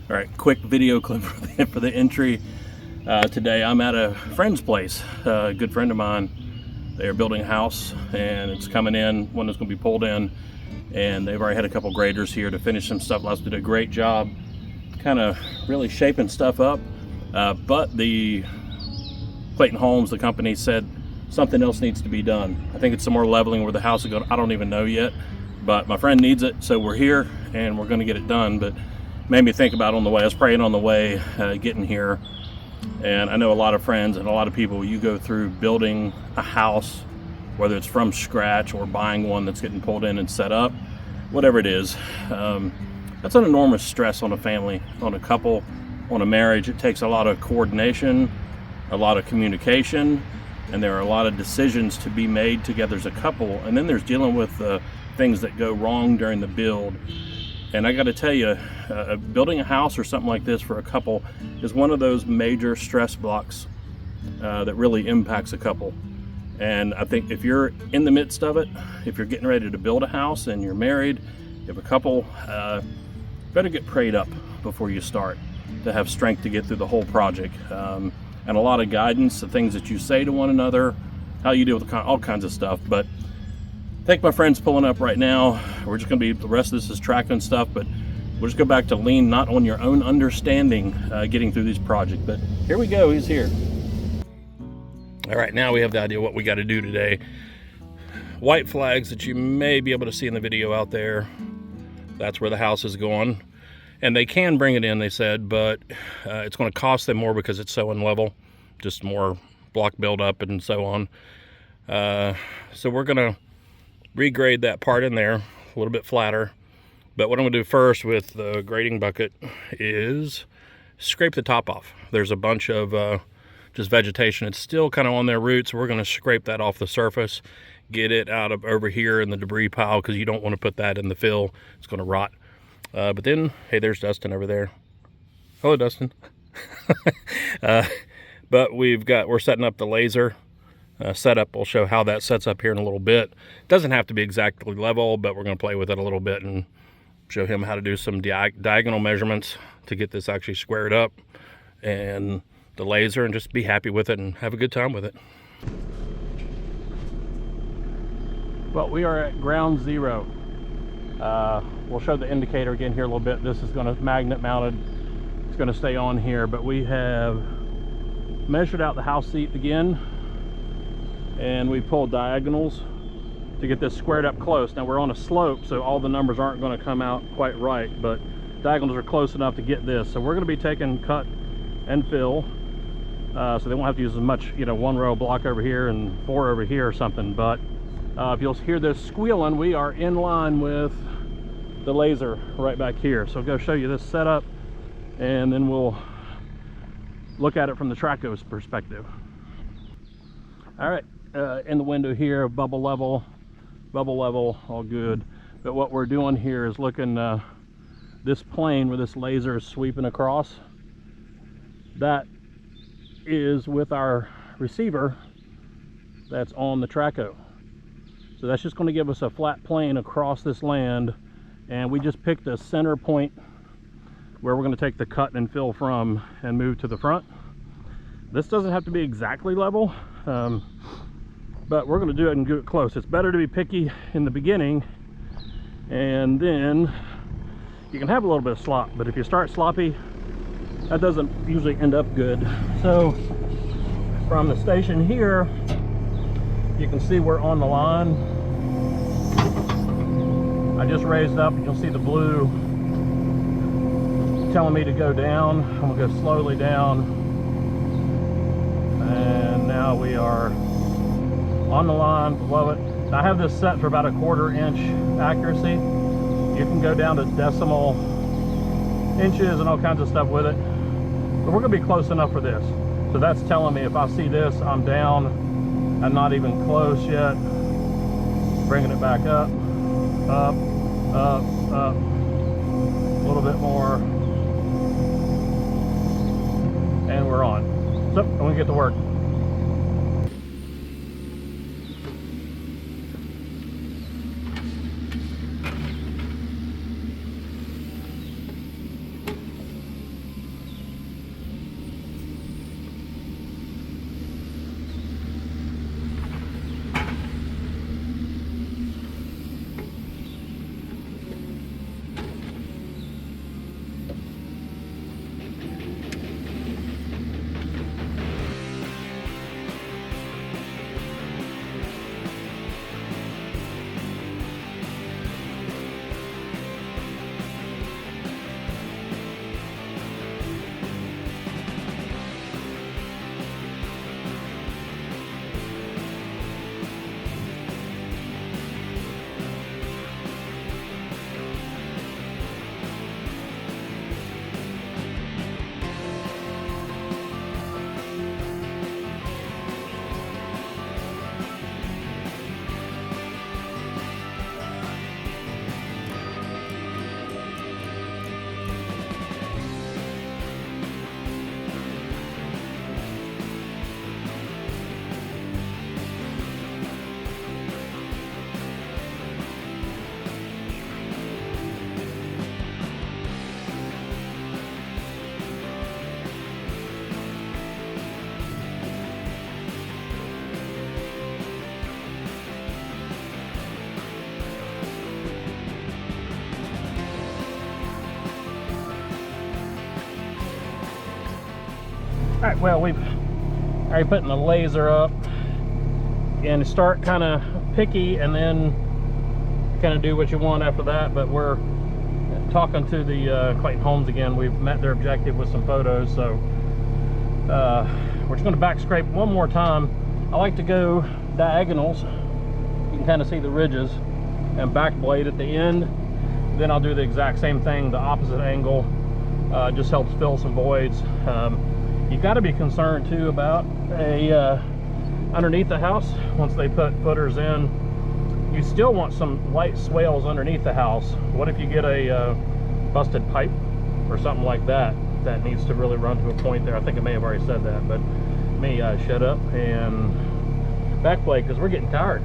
All right, quick video clip for the entry. Today I'm at a friend's place, a good friend of mine. They're building a house and it's coming in, one that's going to be pulled in, and they've already had a couple graders here to finish some stuff. Last did a great job kind of really shaping stuff up, but the Clayton Homes, the company, said something else needs to be done. I think it's some more leveling where the house is going. I don't even know yet, but my friend needs it, so we're here and we're going to get it done. But made me think about on the way. I was praying on the way getting here, and I know a lot of friends and a lot of people, you go through building a house, whether it's from scratch or buying one that's getting pulled in and set up, whatever it is. That's an enormous stress on a family, on a couple, on a marriage. It takes a lot of coordination, a lot of communication, and there are a lot of decisions to be made together as a couple. And then there's dealing with things that go wrong during the build. And I got to tell you, building a house or something like this for a couple is one of those major stress blocks that really impacts a couple. And I think if you're in the midst of it, if you're getting ready to build a house and you're married, if a couple, better get prayed up before you start to have strength to get through the whole project. And a lot of guidance, the things that you say to one another, how you deal with all kinds of stuff. But I think my friend's pulling up right now. We're just going to be, the rest of this is tracking stuff, but we'll just go back to lean not on your own understanding getting through these projects. But here we go, he's here. All right, now we have the idea what we got to do today. White flags that you may be able to see in the video out there. That's where the house is going. And they can bring it in, they said, but it's going to cost them more because it's so unlevel, just more block buildup and so on. So we're going to regrade that part in there a little bit flatter. But what I'm going to do first with the grading bucket is scrape the top off. There's a bunch of just vegetation. It's still kind of on their roots. We're going to scrape that off the surface, get it out of over here in the debris pile, because you don't want to put that in the fill. It's going to rot. But then, hey, there's Dustin over there. Hello, Dustin. But we're setting up the laser setup. We'll show how that sets up here in a little bit. It doesn't have to be exactly level, but we're going to play with it a little bit and show him how to do some diagonal measurements to get this actually squared up, and the laser, and just be happy with it and have a good time with it. Well, we are at ground zero. We'll show the indicator again here a little bit. This is going to magnet mounted. It's going to stay on here, but we have measured out the house seat again, and we pulled diagonals to get this squared up close. Now we're on a slope, so all the numbers aren't going to come out quite right, but diagonals are close enough to get this. So we're going to be taking cut and fill, so they won't have to use as much, one row block over here and 4 over here or something. But if you'll hear this squealing, we are in line with the laser right back here. So I'll go show you this setup, and then we'll look at it from the Traco's perspective. All right, in the window here, bubble level, all good. But what we're doing here is looking this plane where this laser is sweeping across. That is with our receiver that's on the Traco. So that's just going to give us a flat plane across this land, and we just picked a center point where we're going to take the cut and fill from and move to the front. This doesn't have to be exactly level, but we're going to do it and do it close. It's better to be picky in the beginning, and then you can have a little bit of slop, but if you start sloppy, that doesn't usually end up good. So from the station here, you can see we're on the line. I just raised up, you'll see the blue telling me to go down. I'm gonna go slowly down. And now we are on the line below it. I have this set for about a 1/4 inch accuracy. You can go down to decimal inches and all kinds of stuff with it. But we're gonna be close enough for this. So that's telling me if I see this, I'm down. I'm not even close yet. Bringing it back up, up, up, up. A little bit more. And we're on. So I'm gonna get to work. right, well, we've already putting the laser up, and start kind of picky and then kind of do what you want after that. But we're talking to the Clayton Homes again. We've met their objective with some photos, so we're just going to back scrape one more time. I like to go diagonals. You can kind of see the ridges, and back blade at the end. Then I'll do the exact same thing, the opposite angle. Just helps fill some voids. You got to be concerned too about underneath the house. Once they put footers in, you still want some light swales underneath the house. What if you get a busted pipe or something like that that needs to really run to a point there? I think I may have already said that, but let me shut up and back blade, because we're getting tired.